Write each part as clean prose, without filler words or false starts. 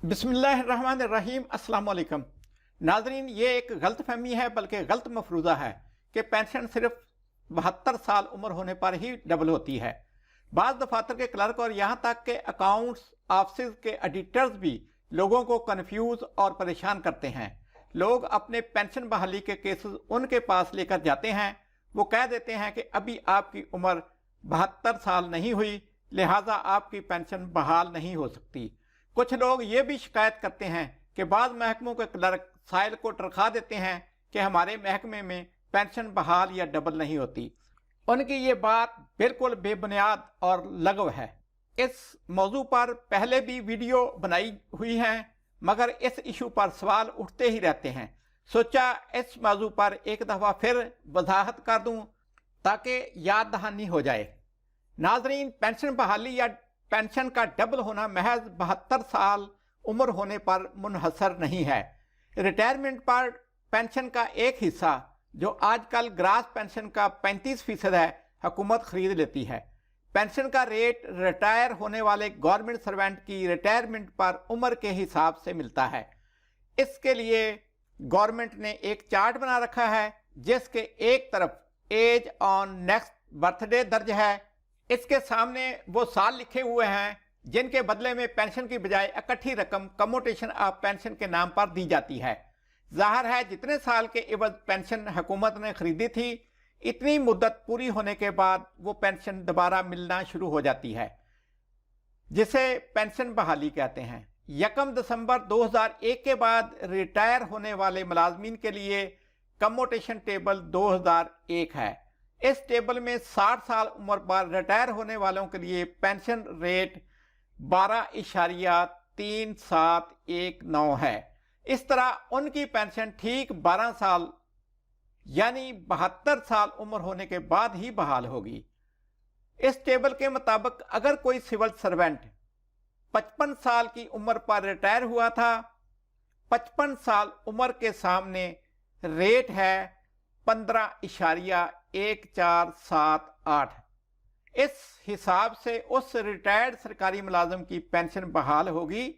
बिस्मिल्लाहिर्रहमानिर्रहीम। अस्सलाम वालेकुम नाजरीन, ये एक गलत फहमी है बल्कि गलत मफरूज़ा है कि पेंशन सिर्फ 72 साल उम्र होने पर ही डबल होती है। बाज़ दफातर के क्लर्क और यहाँ तक के अकाउंट्स ऑफिस के एडिटर्स भी लोगों को कन्फ्यूज और परेशान करते हैं। लोग अपने पेंशन बहाली के केसेस उनके पास लेकर जाते हैं। वो कह देते हैं कि अभी आपकी उम्र 72 साल नहीं हुई, लिहाजा आपकी पेंशन बहाल नहीं हो सकती। कुछ लोग ये भी शिकायत करते हैं कि बाज़ महकमों के क्लर्क साइल को टरखा देते हैं कि हमारे महकमे में पेंशन बहाल या डबल नहीं होती। उनकी ये बात बिल्कुल बेबुनियाद और लगव है। इस मौजू पर पहले भी वीडियो बनाई हुई हैं, मगर इस इशू पर सवाल उठते ही रहते हैं। सोचा इस मौजू पर एक दफ़ा फिर वजाहत कर दूं ताकि याद दहानी हो जाए। नाजरीन, पेंशन बहाली या पेंशन का डबल होना महज 72 साल उम्र होने पर मुनहसर नहीं है। रिटायरमेंट पर पेंशन का एक हिस्सा जो आजकल ग्रास पेंशन का 35% है, हुकूमत खरीद लेती है। पेंशन का रेट रिटायर होने वाले गवर्नमेंट सर्वेंट की रिटायरमेंट पर उम्र के हिसाब से मिलता है। इसके लिए गवर्नमेंट ने एक चार्ट बना रखा है जिसके एक तरफ एज ऑन नेक्स्ट बर्थडे दर्ज है। इसके सामने वो साल लिखे हुए हैं जिनके बदले में पेंशन की बजाय इकट्ठी रकम कम्यूटेशन ऑफ पेंशन के नाम पर दी जाती है। जाहिर है जितने साल के एवज पेंशन हुकूमत ने खरीदी थी, इतनी मुद्दत पूरी होने के बाद वो पेंशन दोबारा मिलना शुरू हो जाती है, जिसे पेंशन बहाली कहते हैं। 1 दिसंबर 2001 के बाद रिटायर होने वाले मुलाजमीन के लिए कम्यूटेशन टेबल 2001 है। इस टेबल में 60 साल उम्र पर रिटायर होने वालों के लिए पेंशन रेट 12.3719 है। इस तरह उनकी पेंशन ठीक 12 साल यानी 72 साल उम्र होने के बाद ही बहाल होगी। इस टेबल के मुताबिक अगर कोई सिविल सर्वेंट 55 साल की उम्र पर रिटायर हुआ था, 55 साल उम्र के सामने रेट है 15.1478। इस हिसाब से उस रिटायर्ड सरकारी मुलाजिम की पेंशन बहाल होगी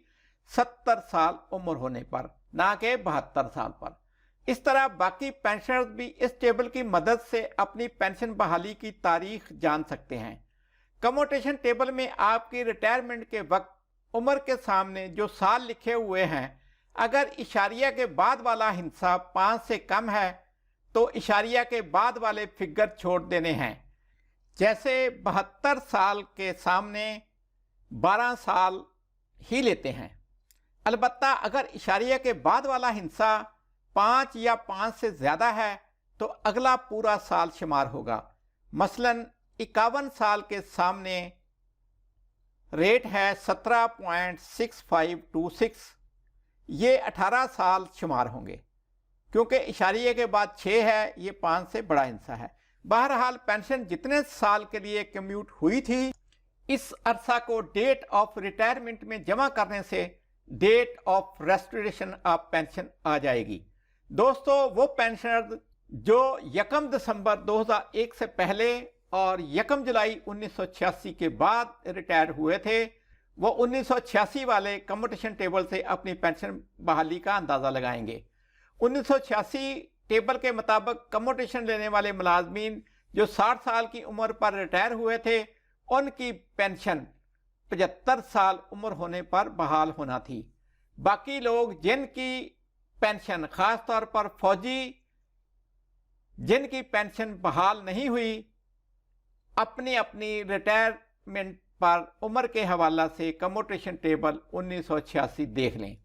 70 साल उम्र होने पर, ना कि 72 साल पर। इस तरह बाकी पेंशनर्स भी इस टेबल की मदद से अपनी पेंशन बहाली की तारीख जान सकते हैं। कम्यूटेशन टेबल में आपकी रिटायरमेंट के वक्त उम्र के सामने जो साल लिखे हुए हैं, अगर इशारिया के बाद वाला हिस्सा 5 से कम है तो इशारिया के बाद वाले फिगर छोड़ देने हैं। जैसे 72 साल के सामने 12 साल ही लेते हैं। अलबत्ता अगर इशारिया के बाद वाला हिस्सा 5 या 5 से ज़्यादा है तो अगला पूरा साल शुमार होगा। मसलन 51 साल के सामने रेट है 17.6526, ये 18 साल शुमार होंगे क्योंकि इशारिये के बाद 6 है, ये 5 से बड़ा हिस्सा है। बहरहाल पेंशन जितने साल के लिए कम्यूट हुई थी, इस अरसा को डेट ऑफ रिटायरमेंट में जमा करने से date of restoration of pension आ जाएगी। दोस्तों, वो पेंशनर जो 1 दिसंबर 2001 से पहले और 1 जुलाई 1986 के बाद रिटायर हुए थे, वो 1986 वाले कम्यूटेशन टेबल से अपनी पेंशन बहाली का अंदाज़ा लगाएंगे। 1986 टेबल के मुताबिक कम्यूटेशन लेने वाले मुलाजमीन जो 60 साल की उम्र पर रिटायर हुए थे, उनकी पेंशन 75 साल उम्र होने पर बहाल होना थी। बाकी लोग जिनकी पेंशन, खास तौर पर फौजी जिनकी पेंशन बहाल नहीं हुई, अपनी अपनी रिटायरमेंट पर उम्र के हवाला से कम्यूटेशन टेबल 1986 देख लें।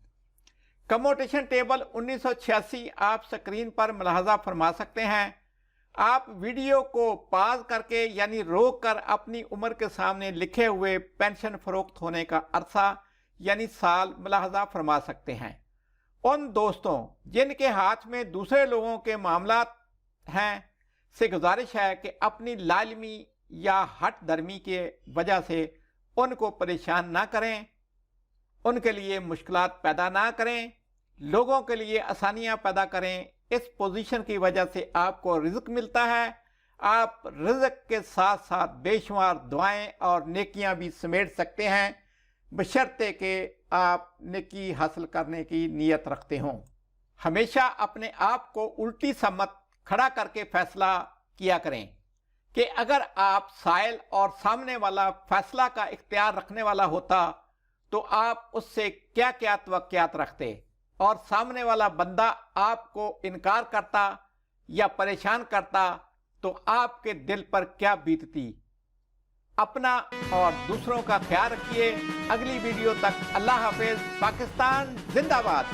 कम्यूटेशन टेबल 1986 आप स्क्रीन पर मुलाहजा फरमा सकते हैं। आप वीडियो को पाज करके यानी रोक कर अपनी उम्र के सामने लिखे हुए पेंशन फरोख्त होने का अरसा यानी साल मुलाहजा फरमा सकते हैं। उन दोस्तों जिनके हाथ में दूसरे लोगों के मामलात हैं से गुजारिश है कि अपनी लालमी या हट दर्मी के वजह से उनको परेशान ना करें, उनके लिए मुश्किलात पैदा ना करें, लोगों के लिए आसानियां पैदा करें। इस पोजीशन की वजह से आपको रिज़्क मिलता है। आप रिज़्क के साथ साथ बेशुमार दुआएं और नेकियां भी समेट सकते हैं, बशर्ते कि آپ نیکی حاصل کرنے کی نیت رکھتے ہوں۔ ہمیشہ اپنے آپ کو الٹی سمت کھڑا کر کے فیصلہ کیا کریں کہ اگر آپ سائل اور سامنے والا فیصلہ کا اختیار رکھنے والا ہوتا تو آپ اس سے کیا کیا توقعات رکھتے، اور سامنے والا بندہ آپ کو انکار کرتا یا پریشان کرتا تو آپ کے دل پر کیا بیتتی۔ اپنا اور دوسروں کا خیال رکھیے۔ اگلی ویڈیو تک اللہ حافظ۔ پاکستان زندہ باد۔